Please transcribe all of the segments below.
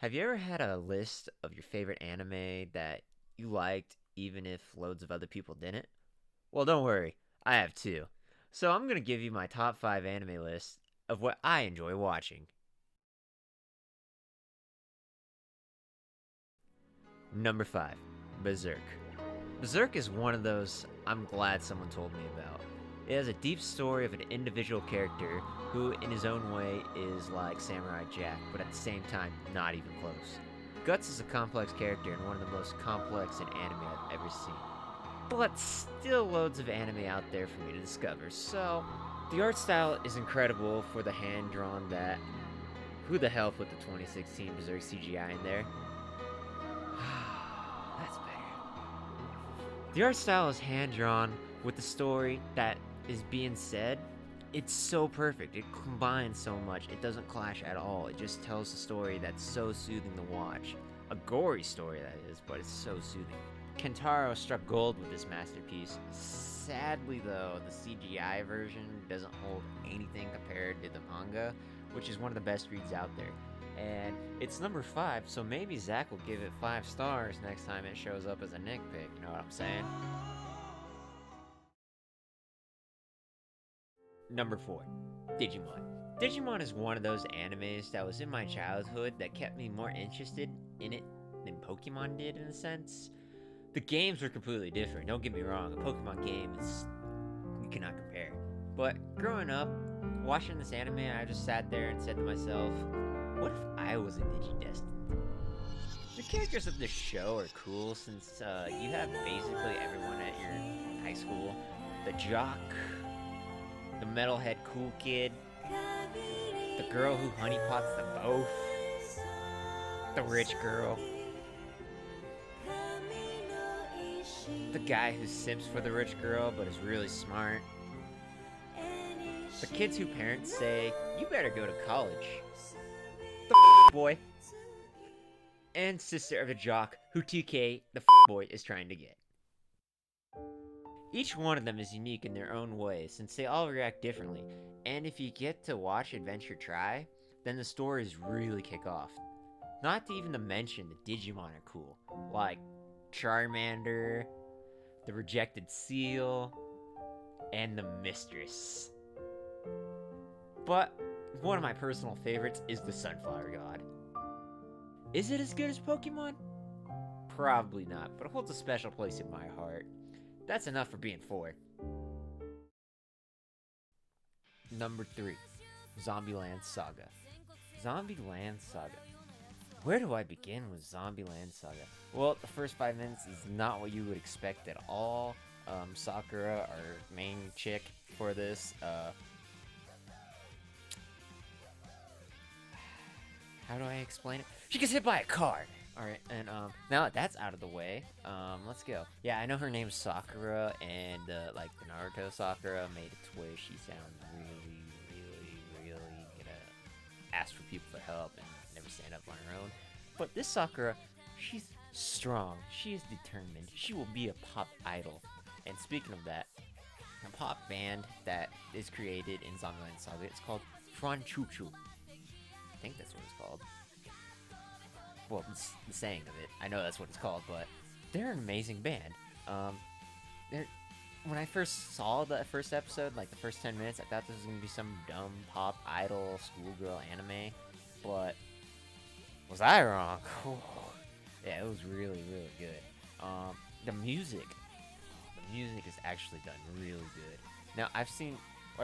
Have you ever had a list of your favorite anime that you liked even if loads of other people didn't? Well, don't worry, I have too. So I'm gonna give you my top 5 anime list of what I enjoy watching. Number 5, Berserk. Berserk is one of those I'm glad someone told me about. It has a deep story of an individual character who, in his own way, is like Samurai Jack, but at the same time, not even close. Guts is a complex character and one of the most complex in anime I've ever seen. But still loads of anime out there for me to discover, so the art style is incredible for the hand-drawn that... Who the hell put the 2016 Berserk CGI in there? That's better. The art style is hand-drawn with the story that is being said. It's so perfect. It combines so much. It doesn't clash at all. It just tells a story that's so soothing to watch. A gory story, that is, but it's so soothing. Kentaro struck gold with this masterpiece. Sadly, though, the CGI version doesn't hold anything compared to the manga, which is one of the best reads out there. And it's number 5, so maybe Zach will give it 5 stars next time it shows up as a nitpick, you know what I'm saying? Number 4, Digimon. Digimon is one of those animes that was in my childhood that kept me more interested in it than Pokemon did, in a sense. The games were completely different, don't get me wrong, a Pokemon game is... you cannot compare. But growing up, watching this anime, I just sat there and said to myself, what if I was a Digidestined? The characters of the show are cool since you have basically everyone at your high school. The jock, the metalhead cool kid, the girl who honeypots them both, the rich girl, the guy who simps for the rich girl but is really smart, the kids whose parents say, you better go to college, the boy, and sister of the jock who TK, the boy, is trying to get. Each one of them is unique in their own way, since they all react differently, and if you get to watch Adventure Try, then the stories really kick off. Not to even to mention the Digimon are cool, like Charmander, the Rejected Seal, and the Mistress. But one of my personal favorites is the Sunflower God. Is it as good as Pokemon? Probably not, but it holds a special place in my heart. That's enough for being 4. Number 3, Zombieland Saga. Zombieland Saga. Where do I begin with Zombieland Saga? Well, the first 5 minutes is not what you would expect at all. Sakura, our main chick for this, how do I explain it? She gets hit by a car! Alright, and now that that's out of the way, let's go. Yeah, I know her name's Sakura, and like the Naruto Sakura made it to where she sounds really gonna ask for people for help and never stand up on her own. But this Sakura, she's strong, she is determined, she will be a pop idol. And speaking of that, a pop band that is created in Zombieland Saga, it's called Franchuchu. I think that's what it's called. Well, it's the saying of it. I know that's what it's called, but they're an amazing band. When I first saw the first episode, like the first 10 minutes, I thought this was gonna be some dumb pop idol schoolgirl anime, but was I wrong? Yeah, it was really good. The music is actually done really good. Now I've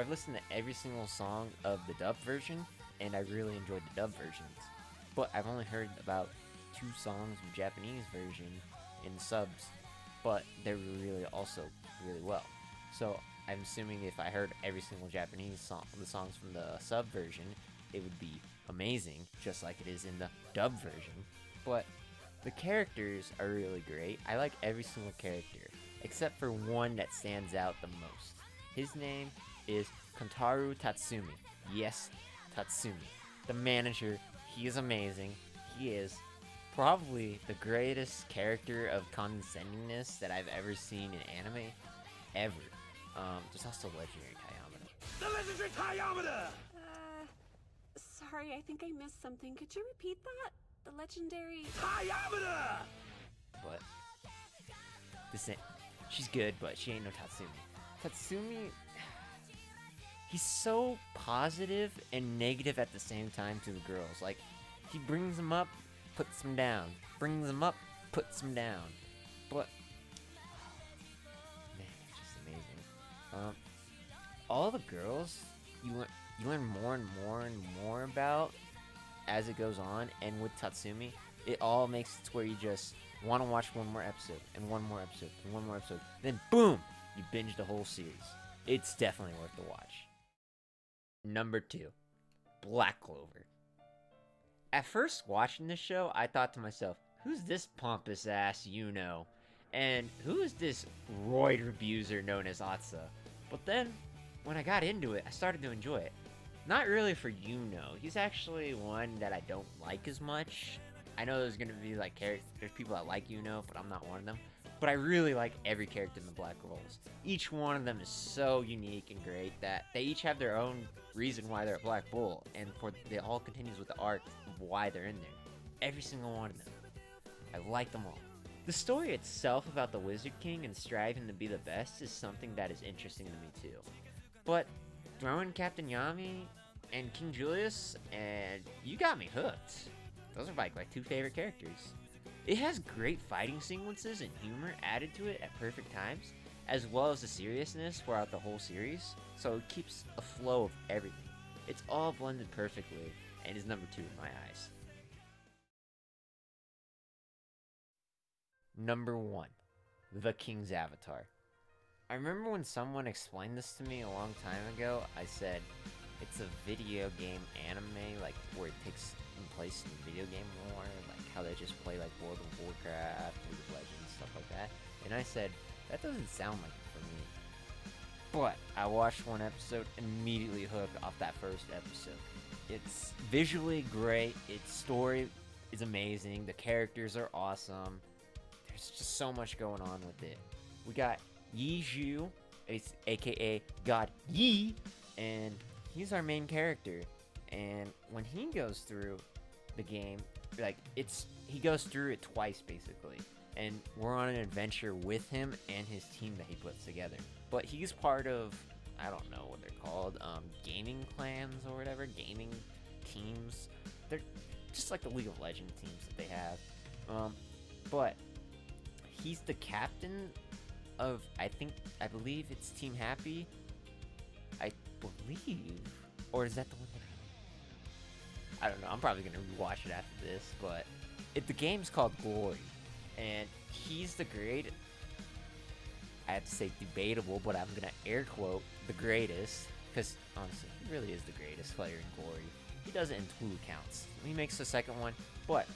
listened to every single song of the dub version, and I really enjoyed the dub versions. But I've only heard about 2 songs of Japanese version in subs, but they're really also really well. So I'm assuming if I heard every single Japanese song, the songs from the sub version, it would be amazing, just like it is in the dub version. But the characters are really great. I like every single character, except for one that stands out the most. His name is Kentaro Tatsumi. Yes, Tatsumi. The manager. He is amazing. He is probably the greatest character of condescendingness that I've ever seen in anime, ever. There's also Legendary Kayamada. The Legendary Kayamada! Sorry, I think I missed something. Could you repeat that? The legendary... But this ain't, she's good, but she ain't no Tatsumi. Tatsumi, he's so positive and negative at the same time to the girls. Like, he brings them up, puts them down. Brings them up, puts them down. But man, it's just amazing. All the girls you learn more and more and more about as it goes on, and with Tatsumi, it all makes it to where you just want to watch one more episode and one more episode and one more episode. Then boom, you binge the whole series. It's definitely worth the watch. Number 2, Black Clover. At first watching this show, I thought to myself, who's this pompous ass Yuno? And who is this roid abuser known as Atsa? But then, when I got into it, I started to enjoy it. Not really for Yuno. He's actually one that I don't like as much. I know there's gonna be like there's people that like Yuno, but I'm not one of them. But I really like every character in the Black Roles. Each one of them is so unique and great that they each have their own reason why they're a Black Bull, and it all continues with the arc of why they're in there. Every single one of them. I like them all. The story itself about the Wizard King and striving to be the best is something that is interesting to me too. But throwing Captain Yami and King Julius, and you got me hooked. Those are like my 2 favorite characters. It has great fighting sequences and humor added to it at perfect times, as well as the seriousness throughout the whole series, so it keeps a flow of everything. It's all blended perfectly, and is number 2 in my eyes. Number 1, The King's Avatar. I remember when someone explained this to me a long time ago, I said, it's a video game anime, like, where it takes place in the video game lore, like how they just play like World of Warcraft, League of Legends, stuff like that. And I said, that doesn't sound like it for me. But I watched one episode, immediately hooked off that first episode. It's visually great, its story is amazing, the characters are awesome. There's just so much going on with it. We got Yi Zhu, aka God Yi, and he's our main character. And when he goes through the game, like he goes through it twice basically, and we're on an adventure with him and his team that he puts together. But he's part of, I don't know what they're called, gaming clans or whatever, gaming teams. They're just like the League of Legends teams that they have. But he's the captain of, I believe it's Team Happy. I believe, or is that the one that I don't know. I'm probably gonna rewatch it after this, but the game's called Glory, and he's the great. I have to say debatable, but I'm gonna air quote the greatest, because honestly, he really is the greatest player in Glory. He does it in 2 accounts. He makes the second one, but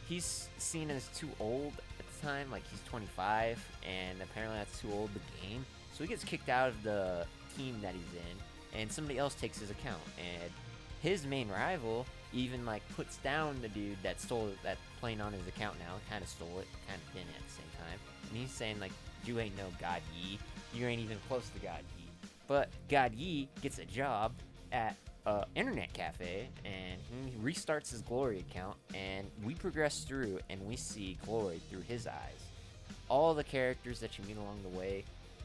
he's seen as too old at the time. Like he's 25, and apparently that's too old to game. So he gets kicked out of the team that he's in, and somebody else takes his account, and his main rival even like puts down the dude that playing on his account now, kind of stole it, kind of didn't at the same time, and he's saying like, you ain't no God Yi, you ain't even close to God Yi. But God Yi gets a job at a internet cafe, and he restarts his Glory account, and we progress through and we see Glory through his eyes. All the characters that you meet along the way,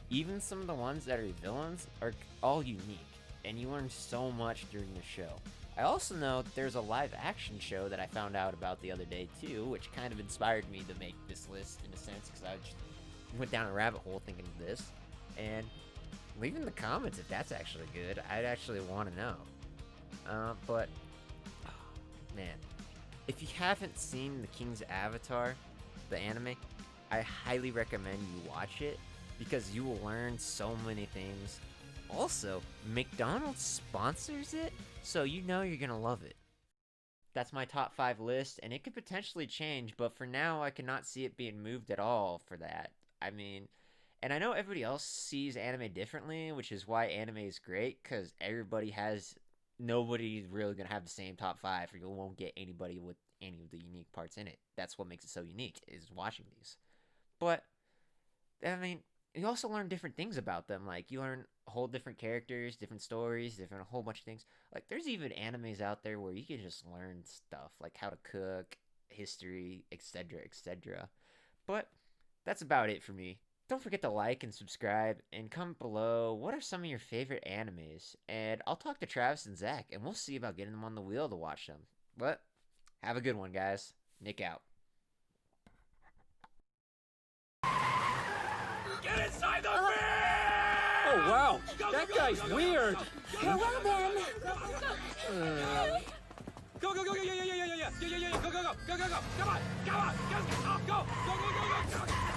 even some of the ones that are villains, are all unique, and you learn so much during the show. I also know there's a live action show that I found out about the other day too, which kind of inspired me to make this list in a sense, because I just went down a rabbit hole thinking of this. And leave in the comments if that's actually good. I'd actually want to know. But man, if you haven't seen The King's Avatar, the anime, I highly recommend you watch it, because you will learn so many things. Also, McDonald's sponsors it, so you know you're gonna love it. That's my top 5 list, and it could potentially change, but for now I cannot see it being moved at all for that. I mean, and I know everybody else sees anime differently, which is why anime is great, because nobody's really gonna have the same top 5, or you won't get anybody with any of the unique parts in it. That's what makes it so unique, is watching these. But I mean, you also learn different things about them. Like, you learn whole different characters, different stories, different a whole bunch of things. Like, there's even animes out there where you can just learn stuff, like how to cook, history, etc., etc. But that's about it for me. Don't forget to like and subscribe, and comment below what are some of your favorite animes, and I'll talk to Travis and Zach, and we'll see about getting them on the wheel to watch them. But have a good one, guys. Nick out. Get inside the van! Oh wow, that guy's weird. Well then. Go, yeah, go, go, go, come on, come on, go, go, go, go, go, go, go, go, go, go, go.